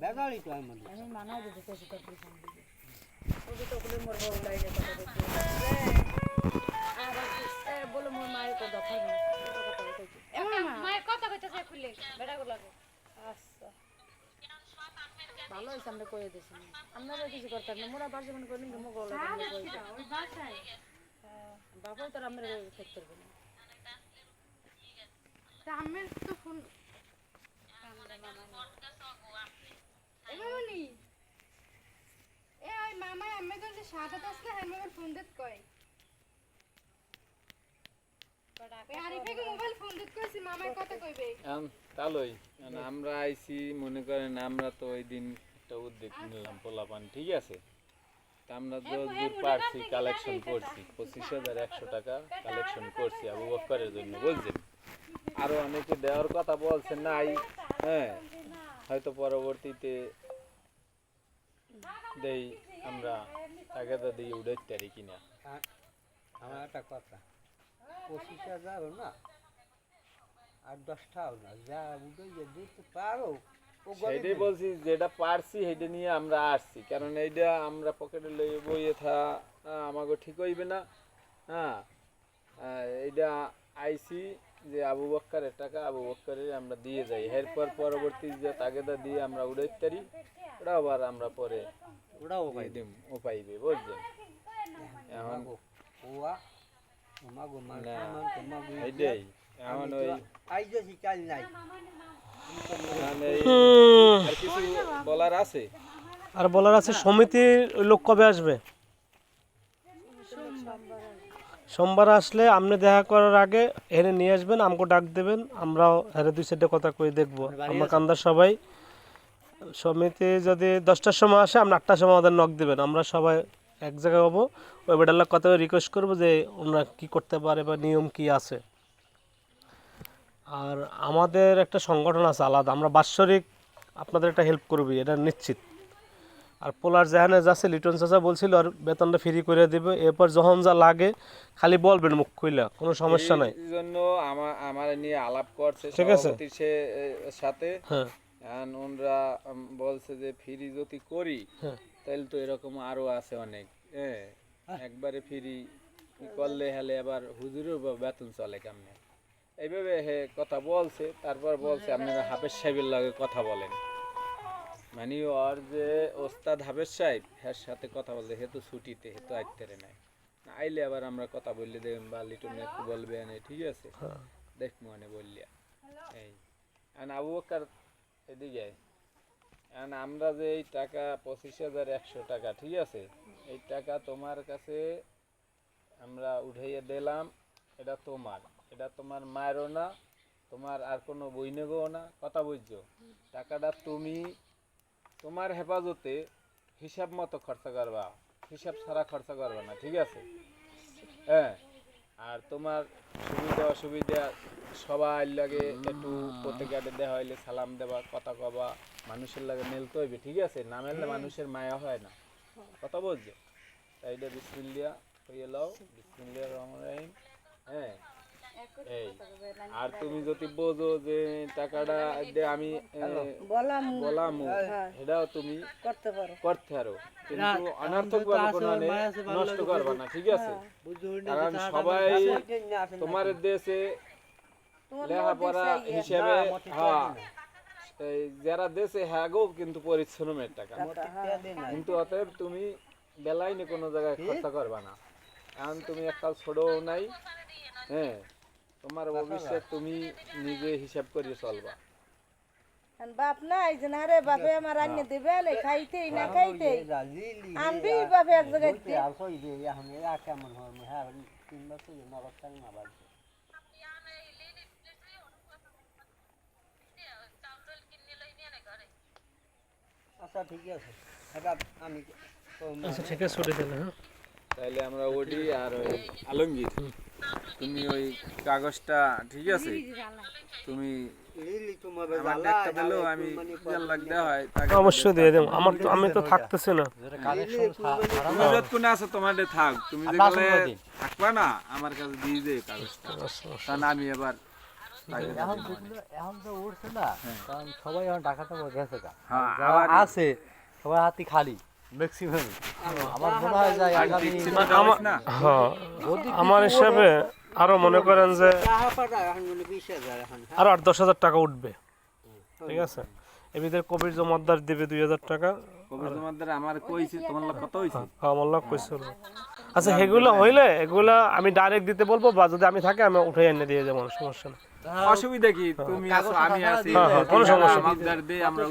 ভেজালই তো আমি মানাও দিতে চাইছি তোর ফোন দিতে ওই তো বলে মোর বড় লাইনে কথা বলতে আর বলে মোর মায়ের কো দফা না কথা কইতে মায়ের কথা কইতেছে খুলে বেড়া গো লাগে আচ্ছা ভালো হইছে আমরা কইয়ে দিছি আমরা কিছু করতাম না মোরা বাসা মনে করি না মোগল লাগে ওই বাসায় বাবা তো আমরা ঠিক করবে না তা আমের তো ফোন মামানি এ ওই মামা আম্মে তো যে সাদা আসলে হ্যাঁ মোবাইল ফোন দিত কই আরিফাকে মোবাইল ফোন দিত কইছি মামার কথা কইবে তালই আমরা আইছি মনে করেন আমরা তো ওই দিন একটা উদ্যোগ নিলাম পোলাপান ঠিক আছে তা আমরা যতদূর পারছি কালেকশন করছি 25,100 টাকা কালেকশন করছি আবু বকরের জন্য বুঝছেন আরো অনেকে দেওয়ার কথা বলছে নাই হ্যাঁ হয়তো পরবর্তীতে দেই আমরা টাকা তো দিয়ে উঠাইতে পারি কিনা আমার একটা কথা 25,000 না আর 10টাও না যা উঠে দিতে পারো সেইটাই বলছি যেটা পারছি সেইটা নিয়ে আমরা আসছি কারণ এইটা আমরা পকেটে লইয়ে বইয়ে থা আমাকে ঠিক হইবে না হ্যাঁ এইটা আইসি যে আবু বক্করের টাকা আবু বক্করের আমরা দিয়ে যাই এরপর পরবর্তী যে তাগেদা দিয়ে আমরা উড়াইতে পারি ওটা আবার আমরা পরে ওটাও দিম ও পাইবে বুঝছেন এখন ওয়া মাগো মানে এইটাই এখন ওই আইজেছি কাল নাই মানে আর কিছু বলার আছে আর বলার আছে সমিতির লোক কবে আসবে সোমবার আসলে আপনি দেখা করার আগে এনে নিয়ে আসবেন আমাকে ডাক দেবেন আমরাও এর দুই সাইডে কথা কই দেখবো আমরা কান্দার সবাই সমিতি যদি 10টার সময় আসে আমরা 8টার সময় আমাদের নক দেবেন আমরা সবাই এক জায়গায় হবো ওই বেডাল্লার কথা রিকোয়েস্ট করবো যে ওনারা কী করতে পারে বা নিয়ম কি আছে আর আমাদের একটা সংগঠন আছে আলাদা আমরা বাৎসরিক আপনাদের একটা হেল্প করবি এটা নিশ্চিত আর পোলার জাহানে যাচ্ছে লিটন চাচা বলছিল আর বেতনটা ফ্রি করে দেবে এরপর যখন যা লাগে খালি বলবেন মুখ খুইলা কোনো সমস্যা নাই এই জন্য আমার নিয়ে আলাপ করছে ঠিক আছে সভাপতির সাথে হ্যাঁ এখন ওনরা বলছে যে ফ্রি যদি করি তাহলে তো এরকম আরো আছে অনেক হ্যাঁ একবারে ফ্রি করলে হলে আবার হুজুরের বেতন চলে কেমনে এইভাবে হে কথা বলছে তারপর বলছে আপনারা হাফেজ সাহেবের লাগে কথা বলেন মানে ওর যে ওস্তাদ হাফেজ সাহেব এর সাথে কথা বলতে হে তো ছুটিতে হে তো আইতে নাই আইলে আবার আমরা কথা বললে দেখবেন বা লিটন একটু বলবে ঠিক আছে দেখবো মানে বললিয়া এই আর আবু বকর এদিকে এখন আমরা যে এই টাকা 25,100 টাকা ঠিক আছে এই টাকা তোমার কাছে আমরা উঠাইয়া দিলাম এটা তোমার মায়েরও না তোমার আর কোনো বইনেগো না কথা বুঝছো টাকাটা তুমি তোমার হেফাজতে হিসাব মতো খরচা করবা হিসাব ছাড়া খরচা করবা না ঠিক আছে হ্যাঁ আর তোমার সুবিধা অসুবিধা সবাই লাগে একটু প্রত্যেকে দেওয়া হইলে সালাম দেবা কথা কবা মানুষের লাগে মেলতে হইবে ঠিক আছে না মেললে মানুষের মায়া হয় না কথা বলছো তাই এটা বিসমিল্লাহ হইয়ে লাও বিসমিল্লাহির রহমানির রহিম হ্যাঁ এই আর তুমি যদি বোঝো যে টাকাটা আমি বলাম এটাও তুমি করতে পারো কিন্তু অনর্থক ভাবে কোনো নষ্ট করবা না ঠিক আছে কারণ সবাই তোমার দেশে লেখাপড়া হিসেবে হ্যাঁ যারা দেশে হ্যাঁ গো কিন্তু পরিশ্রমের টাকা কিন্তু অতএব তুমি বেলাইনে কোনো জায়গায় খরচা করবা না এখন তুমি একটা ছোটও নাই হ্যাঁ তোমার ভবিষ্যৎ তুমি নিজে হিসাব করে চলবা বাপ নাই জনারে বাপে আমার আন্নে দিবে লে খাইতে না খাইতে আনবি বাপে এক জায়গায় বলতে আসই যে এখন এরা কেমন হয় হ্যাঁ 3 বছর নগদ টাকা না বাড়ছে আচ্ছা ঠিক আছে এটা আমি আচ্ছা ঠিক আছে ছুটি দিলে হ্যাঁ তাইলে আমরা ওডি আর ওই আলমগীর তুমি ওই কাগজটা ঠিক আছে তুমি অবশ্যই দিয়ে দেব আমি তো থাকতেছি না তোমাদের থাক তুমি থাকবা না আমার কাছে দিয়ে দে কাগজটা কারণ আমি এবার এখন তো উঠছে না, কারণ সবাই এখন ঢাকাতে গেছে গা। হ্যাঁ, যারা আবার আছে সবাই হাতি খালি ম্যাক্সিমাম। আমার মনে হয় যে আগামী হ্যাঁ আমার হিসাবে আরো মনে করেন যে আরো 8-10,000 টাকা উঠবে, ঠিক আছে। এর ভিতরে কবির জমাদ্দার দেবে 2,000 টাকা। কবির জমাদ্দার আমার কইছি তোমার লোক কত হইছে? আমার লোক কইছিল। আচ্ছা এগুলো হইলে এগুলা আমি ডাইরেক্ট দিতে বলবো, বা যদি আমি থাকি আমি উঠে এনে দিয়ে যাবো, সমস্যা না। অসুবিধা কি? তুমি আছো, আমি আছি, হ্যাঁ, কোনো সমস্যা নেই। জমাদ্দার দিয়ে আমরা